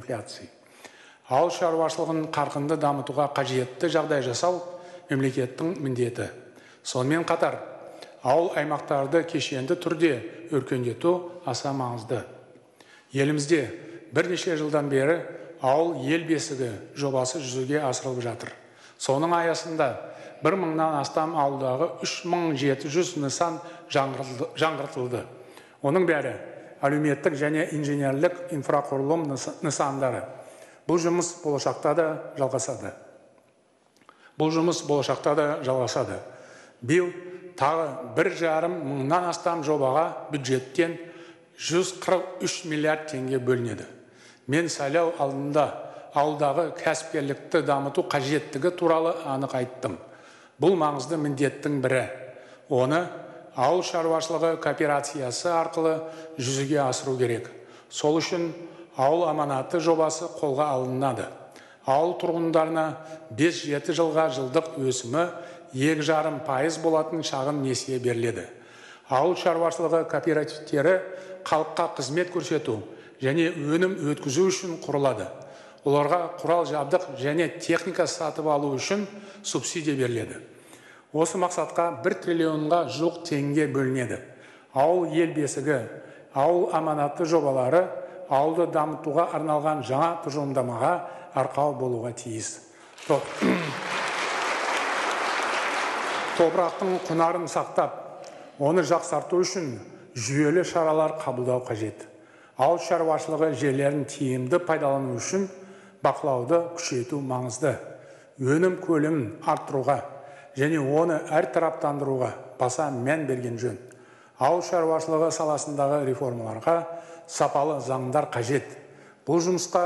инфляции. Ауыл шаруашылығын қарқынды дамытуға қажетті жағдай жасау мемлекеттің міндеті. Сонымен қатар, ауыл аймақтарды кешенді түрде өркендету аса маңызды. Елімізде бірнеше жылдан бері ауыл ел бесігі жобасы жүзеге асырылып жатыр. Соның аясында 1000-нан астам ауылдағы 3700 нысан жаңғыртылды. Оның бәрі әлеуметтік және инженерлік инфрақұрылым нысандары. Бұл жұмыс болашақта да жалғасады. Биыл тағы 1,5 мыңнан астам жобаға бюджеттен 143 миллиард теңге бөлінеді. Мен сайлау алдында ауылдағы кәсіпкерлікті дамыту қажеттігі туралы анық айттым. Бұл маңызды міндеттің бірі. Оны ауыл шаруашылығы кооперациясы арқылы жүзеге асыру керек. Сол үшін ауыл аманаты жобасы қолға алынады. Ауыл тұрғындарына 5-7 жылға жылдық өсімі 2,5% болатын шағын несие беріледі. Ауыл шаруашылығы кооперативтері халыққа қызмет көрсету және өнім өткізу үшін құрылады. Оларға құрал жабдық және техника сатып алу үшін субсидия беріледі. Осы мақсатқа 1 триллионға жуық теңге бөлінеді. Ауыл ел бесігі, ауыл аманаты жобалары ауылды дамытуға арналған жаңа тұжырымдамаға арқау болуға тиіс. Топырақтың құнарын сақтап, оны жақсарту үшін жүйелі шаралар қабылдау қажет. Ауыл шаруашылығы жерлерін тиімді пайдалану үшін бақылауды күшейту маңызды. Өнім көлемін арттыруға және оны әртараптандыруға баса мән берген жөн. Ауыл шаруашылығы саласындағы реформаларға сапалы заңдар қажет. Бұл жұмысқа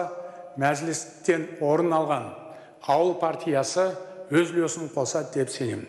мәжілістен орын алған ауыл партиясы өз үлесін қосады деп сенемін.